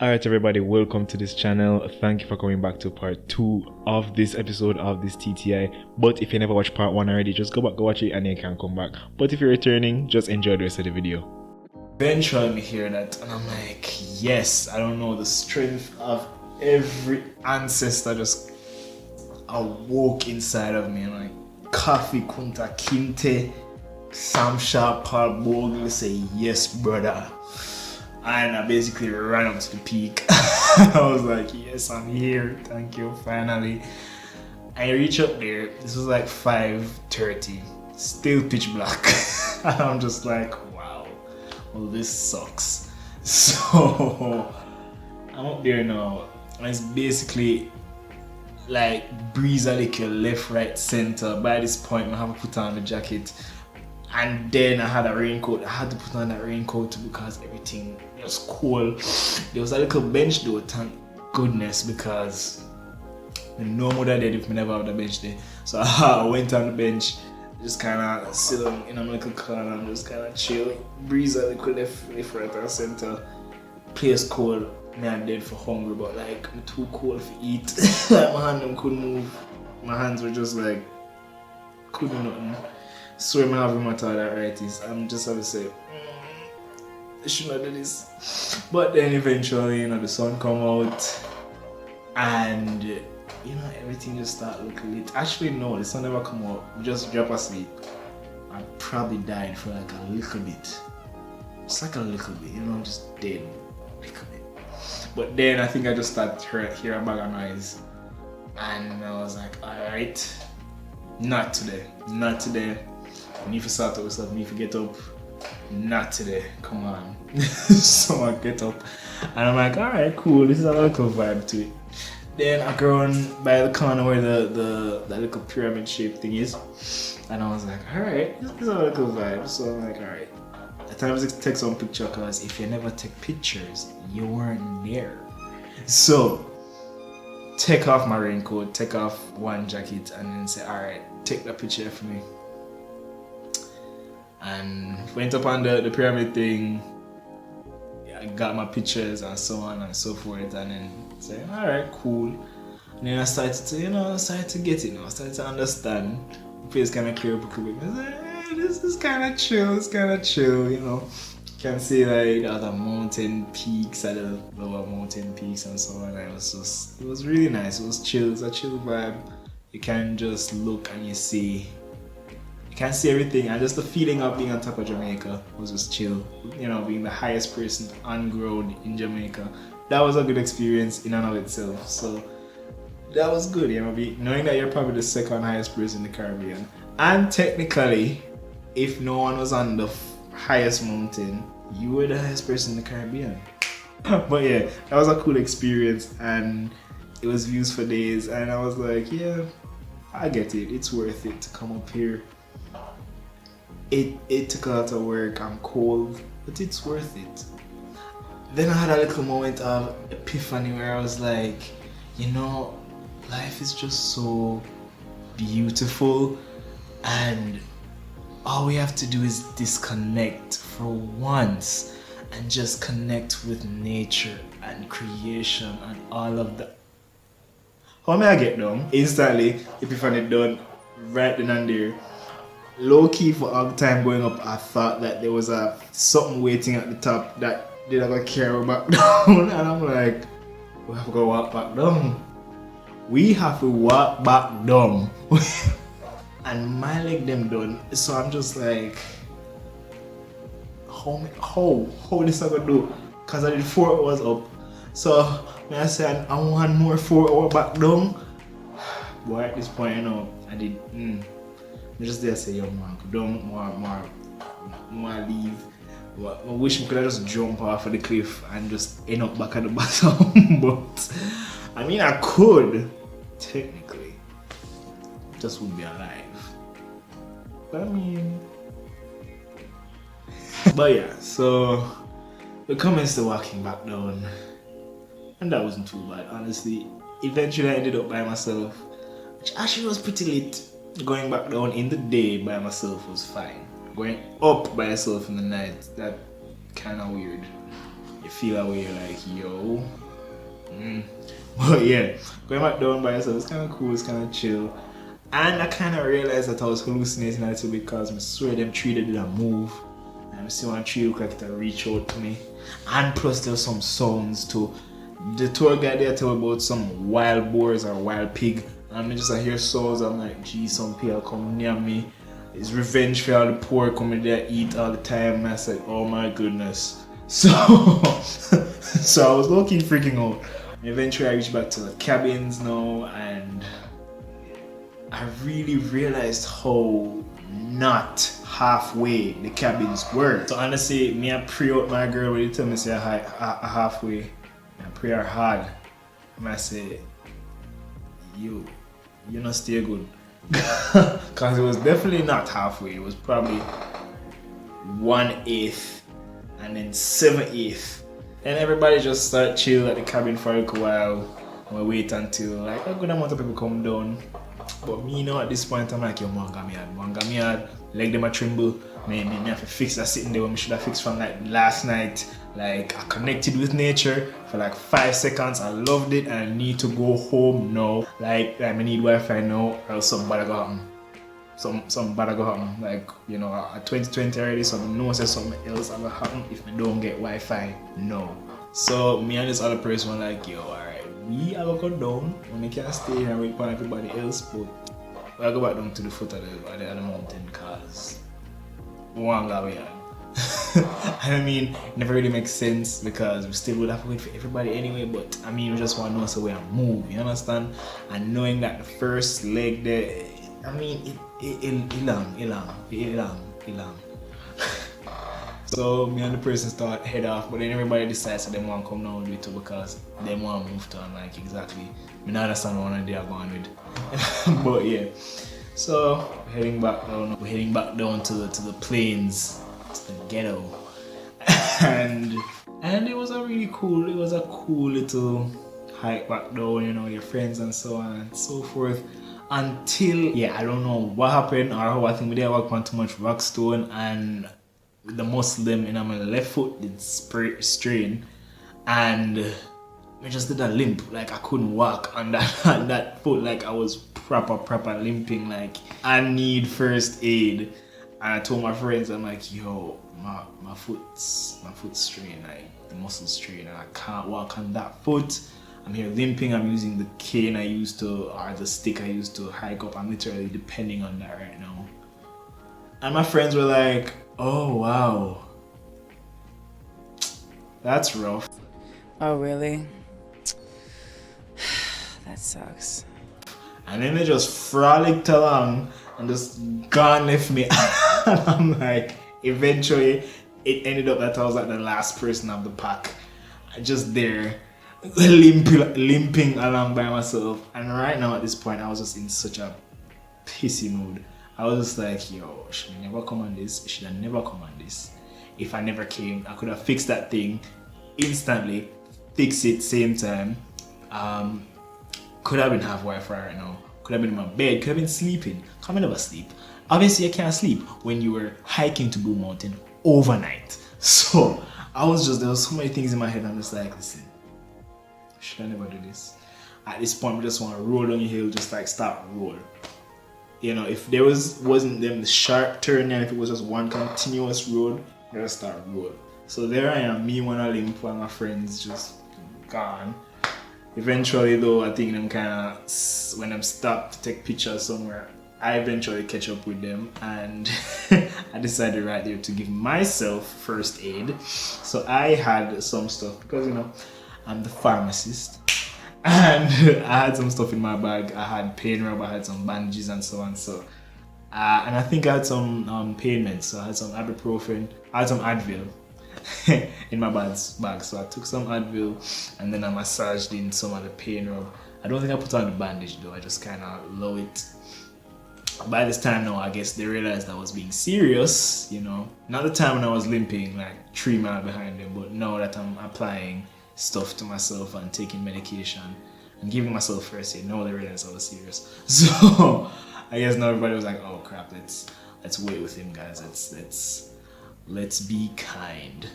Alright everybody, welcome to this channel. Thank you for coming back to part 2 of this episode of this TTI. But if you never watched part 1 already, just go back, go watch it and then you can come back. But if you're returning, just enjoy the rest of the video. Eventually me hear that and I'm like, yes, I don't know, the strength of every ancestor just awoke inside of me. And like, Coffee Kunta Kinte, Sam Sharp, Paul Bogle say, yes brother. And I basically ran up to the peak. I was like, yes, I'm here. Thank you, finally. I reach up there. This was like 5:30. Still pitch black. And I'm just like, wow. Well, this sucks. So, I'm up there now. And it's basically like breeze a little left, right, center. By this point, I have to put on the jacket. And then I had a raincoat. I had to put on that raincoat because everything was cold. There was a little bench though, thank goodness, because no more than that if I never have the bench there. So I went on the bench, just kind of sit in a little corner and just kind of chill. Breeze a little left, right, and center. Place cold. Me I'm dead for hunger, but like I'm too cold to eat. Like my hand couldn't move. My hands were just like couldn't do nothing. So I'm having rheumatoid arthritis. I'm just have to say, I should not do this. But then eventually, the sun come out and everything just start looking lit. Actually no, the sun never come out. Just drop asleep. I probably died for like a little bit. It's like a little bit, just dead a little bit. But then I think I just started to hear a bag of noise. And I was like, alright, not today. I need to start up myself, I need to get up. Not today, come on. So I get up and I'm like, alright, cool, this is a little vibe to it. Then I go on by the corner where the little pyramid shaped thing is. And I was like, alright, this is a little vibe. So I'm like, alright. At times I take some picture because if you never take pictures, you weren't there. So take off my raincoat, take off one jacket and then say, alright, take that picture for me. And went up on the pyramid thing. I got my pictures and so on and so forth, and then say, alright, cool. And then I started to get it now. I started to understand. The place kind of clear up a little bit. I said, this is kind of chill, You can see like the other mountain peaks at the lower mountain peaks and so on. And it was really nice. It was chill. It's a chill vibe. You can just look and you can't see everything, and just the feeling of being on top of Jamaica was just chill. Being the highest person on ground in Jamaica, that was a good experience in and of itself. So that was good, knowing that you're probably the second highest person in the Caribbean, and technically, if no one was on the highest mountain, you were the highest person in the Caribbean. But yeah, that was a cool experience, and it was views for days, and I was like, yeah, I get it. It's worth it to come up here. It took a lot of work, I'm cold, but it's worth it. Then I had a little moment of epiphany where I was like, life is just so beautiful, and all we have to do is disconnect for once and just connect with nature and creation and all of that. How may I get done? Instantly, epiphany done right then and there. Low key for all the time going up, I thought that there was something waiting at the top that did not carry back down, and I'm like, we have to go walk back down. We have to walk back down. And my leg them done. So I'm just like, how this I gonna do? Cause I did 4 hours up. So I said I want more 4 hours back down. Boy, at this point, I did. I just there say, yo man, don't more leave. I wish I could have just jump off of the cliff and just end up back at the bottom. But I mean I could, technically. Just wouldn't be alive. But I mean, but yeah, so we commenced to walking back down. And that wasn't too bad, honestly. Eventually I ended up by myself, which actually was pretty lit. Going back down in the day by myself was fine. Going up by myself in the night, that kind of weird. you feel that way, you're like, yo. But yeah, going back down by yourself, it's kind of cool, it's kind of chill. And I kind of realized that I was hallucinating a little bit because I swear them tree they didn't move. And I see one tree look like it reach out to me. And plus there's some sounds too. The tour guide there told about some wild boars or wild pig. And I just I hear sounds, I'm like, geez, some people come near me. It's revenge for all the poor coming there eat all the time. And I said, oh my goodness. So I was low-key freaking out. And eventually I reached back to the cabins now, and I really realized how not halfway the cabins were. So honestly, me I pray out my girl when you tell me say I halfway. I pray her hard. And I say, you not stay good. Cause it was definitely not halfway. It was probably 1/8 and then 7/8. And everybody just start chill at the cabin for a while. And we wait until like a good amount of people come down. But me, you know, at this point I'm like, yo, manga me hard, leg them a tremble. Me have to fix that sitting there when we should have fixed from like last night. Like I connected with nature for like 5 seconds. I loved it and I need to go home now. Like I need Wi-Fi now or else something bad go happen. Some bad go happen. Like, you know, at 2020 already, so I know say something else will happen if I don't get Wi-Fi. No. So me and this other person were like, yo, alright, we are gonna go down and we can't stay here and wait for everybody else, but we'll go back down to the foot of the mountain because we want to go here. I mean, it never really makes sense because we still would have to wait for everybody anyway, but I mean, we just want to know so we can move, you understand? And knowing that the first leg there, I mean, it long. So me and the person start head off, but then everybody decides that they want to come down with it too because they want to move to. I'm like, exactly. I not understand what they are going with. But yeah. So we're heading back down to the plains, to the ghetto. and it was a cool little hike back down, you know, your friends and so on and so forth. Until I don't know what happened or how I think we didn't walk on too much rock stone and the muscle in my left foot did strain and I just did a limp, like I couldn't walk on that foot, like I was proper limping, like I need first aid. And I told my friends, I'm like, yo, my foot's strained, like the muscle's strained and I can't walk on that foot. I'm here limping, I'm using the cane I used to, or the stick I used to hike up. I'm literally depending on that right now. And my friends were like, oh wow, that's rough. Oh really? That sucks. And then they just frolicked along and just gone left me. And I'm like, eventually it ended up that I was like the last person of the pack. Just there, limping along by myself. And right now at this point I was just in such a pissy mood. I was just like, yo, should I never come on this? Should I never come on this? If I never came, I could have fixed that thing instantly, fix it same time. Could have been have Wi-Fi right now. Could have been in my bed, could have been sleeping. Come never sleep. Obviously you can't sleep when you were hiking to Blue Mountain overnight. So there was so many things in my head. I'm just like, listen, should I never do this? At this point, we just want to roll down the hill, just like start roll. You know, if there wasn't them the sharp turn and if it was just one continuous road, I just start roll. So there I am, me when I limp while my friends just gone. Eventually though, I think them kinda, when I'm stopped to take pictures somewhere, I eventually catch up with them and I decided right there to give myself first aid. So I had some stuff because, you know, I'm the pharmacist and I had some stuff in my bag. I had pain rub, I had some bandages and so on. So and I think I had some pain meds. So I had some ibuprofen, I had some Advil in my bag. So I took some Advil and then I massaged in some of the pain rub. I don't think I put on the bandage though, I just kind of low it. By this time now, I guess they realized I was being serious, you know. Not the time when I was limping like 3 miles behind them, but now that I'm applying stuff to myself and taking medication and giving myself first aid, now they realized I was serious. So I guess now everybody was like, oh crap, let's wait with him guys, let's be kind.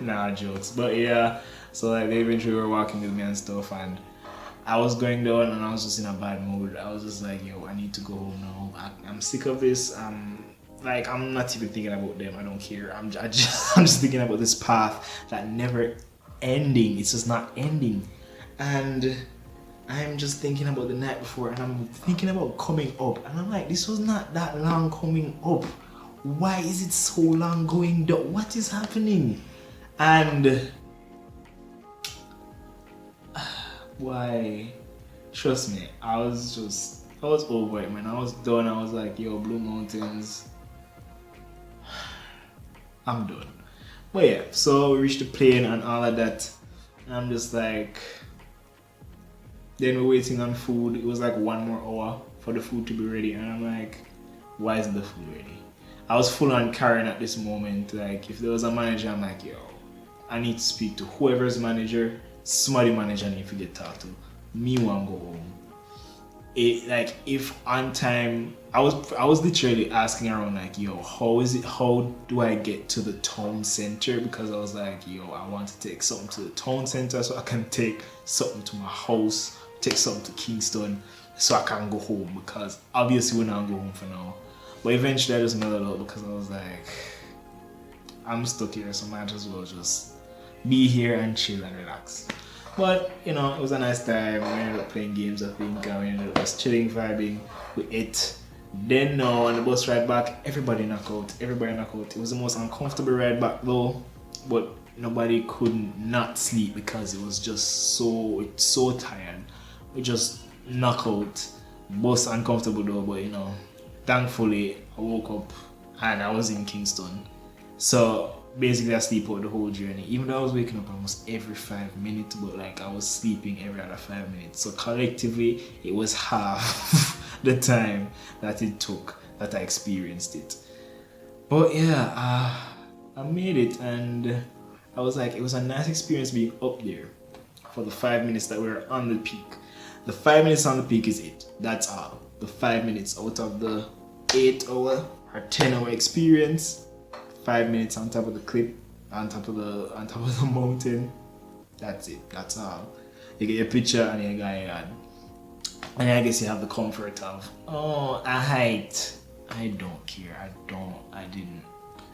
Nah, jokes. But yeah, so like they eventually were walking with me and stuff, and I was going down and I was just in a bad mood. I was just like, yo, I need to go home now. I'm sick of this. Like I'm not even thinking about them. I don't care. I'm just thinking about this path that never ending. It's just not ending, and I'm just thinking about the night before, and I'm thinking about coming up, and I'm like, this was not that long coming up. Why is it so long going down? What is happening? And why? Trust me, I was over it, man. I was done. I was like, yo, Blue Mountains, I'm done. But yeah, so we reached the plane and all of that. And I'm just like, then we're waiting on food. It was like 1 more hour for the food to be ready, and I'm like, why isn't the food ready? I was full on Karen at this moment. Like, if there was a manager, I'm like, yo, I need to speak to whoever's manager. Somebody manager I need to get talked to. Me want to go home. It like if on time, I was literally asking around like, yo, how do I get to the town center? Because I was like, yo, I want to take something to the town center so I can take something to my house, take something to Kingston so I can go home, because obviously we're not going home for now. But eventually I just mellowed out because I was like, I'm stuck here, so I might as well just be here and chill and relax. But you know, it was a nice time. We ended up playing games, I think, and we ended up just chilling, vibing with it. Then now on the bus ride back, everybody knocked out. It was the most uncomfortable ride back though, but nobody could not sleep because it was just so tired. We just knocked out. Bus uncomfortable though, but you know, thankfully I woke up and I was in Kingston. So basically I sleep out the whole journey, even though I was waking up almost every 5 minutes, but like I was sleeping every other 5 minutes. So collectively it was half the time that it took that I experienced it. But yeah, I made it, and I was like, it was a nice experience being up there for the 5 minutes that we were on the peak. The 5 minutes on the peak is it. That's all. The 5 minutes out of the 8-hour or 10-hour experience. 5 minutes on top of the cliff, on top of the mountain. That's it. That's all. You get your picture and you got your hand. And I guess you have the comfort of, oh, I hiked. I don't care. I didn't.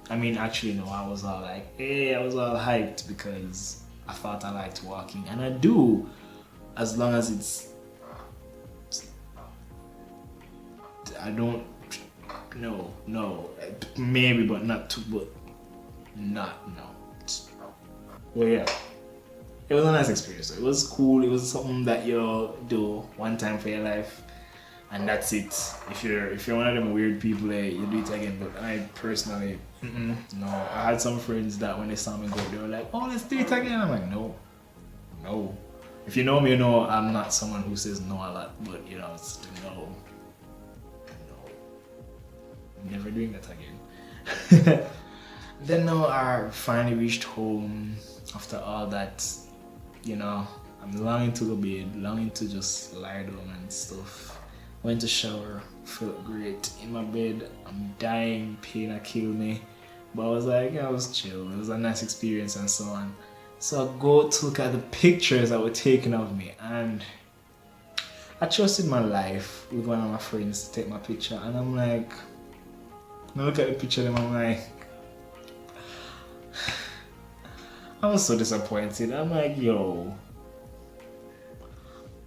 I mean, actually, no. I was all like, hey, I was all hyped because I thought I liked walking, and I do, as long as it's. I don't. No, maybe, but not too, but not, no. Well, yeah, it was a nice experience. It was cool. It was something that you do one time for your life, and that's it. If you're one of them weird people, you do it again. But I personally, no. I had some friends that when they saw me go, they were like, "Oh, let's do it again." I'm like, no. If you know me, you know I'm not someone who says no a lot, but you know, it's no. Never doing that again. Then now I finally reached home after all that. You know, I'm longing to go bed, longing to just lie down and stuff. Went to shower, felt great in my bed. I'm dying, pain a kill me, but I was like, I was chill. It was a nice experience and so on. So I go to look at the pictures that were taken of me, and I trusted my life with one of my friends to take my picture, and I'm like, I look at the picture and I'm like, I was so disappointed. I'm like, yo,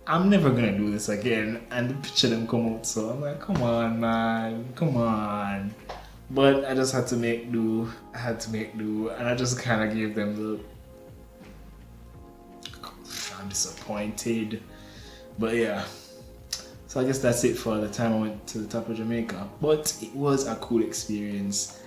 I'm never gonna do this again. And the picture them come out, so I'm like, come on, man, come on. But I just had to make do. And I just kind of gave them the, I'm disappointed. But yeah. So I guess that's it for the time I went to the top of Jamaica. But it was a cool experience.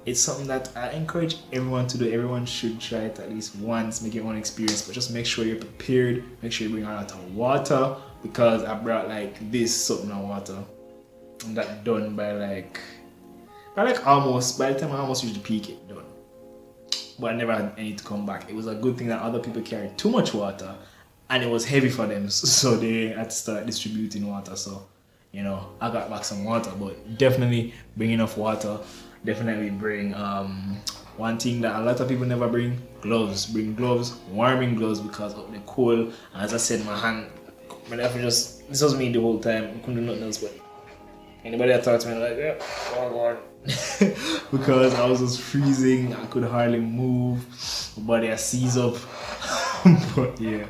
It's something that I encourage everyone to do. Everyone should try it at least once, make it one experience. But just make sure you're prepared. Make sure you bring a lot of water, because I brought like this something of water. And that done by the time I almost reached the peak, it done. But I never had any to come back. It was a good thing that other people carried too much water, and it was heavy for them, so they had to start distributing water. So, you know, I got back some water, but definitely bring enough water. Definitely bring one thing that a lot of people never bring: gloves. Bring gloves, warming gloves, because of the cold. And as I said, my hand, this was me the whole time. I couldn't do nothing else. But anybody that talked to me, like, yeah, go on. Because I was just freezing. I could hardly move. My body I seize up. But yeah,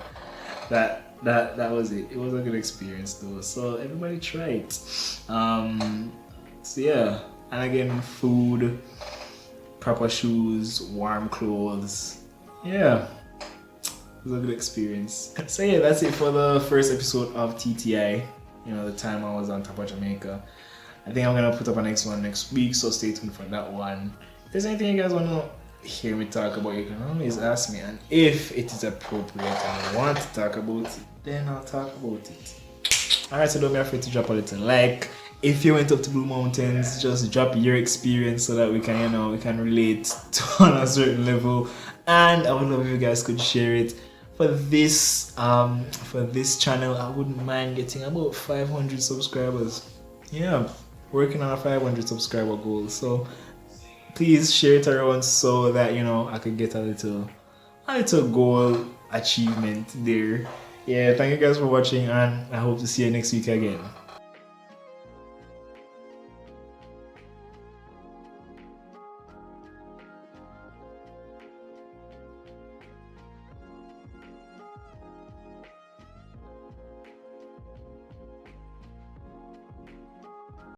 that was it. It was a good experience though. So everybody try it. So yeah, and again, food, proper shoes, warm clothes. Yeah, it was a good experience. So yeah, that's it for the first episode of TTI. You know, the time I was on top of Jamaica. I think I'm gonna put up a next one next week, so stay tuned for that one. If there's anything you guys wanna hear me talk about, you can always ask me, and if it is appropriate and I want to talk about it, then I'll talk about it. Alright, so don't be afraid to drop a little like. If you went up to Blue Mountains, just drop your experience so that we can, you know, we can relate to on a certain level. And I would love if you guys could share it. For this channel, I wouldn't mind getting about 500 subscribers. Yeah, working on a 500 subscriber goal. So please share it around so that, you know, I could get a little goal achievement there. Yeah, thank you guys for watching, and I hope to see you next week again.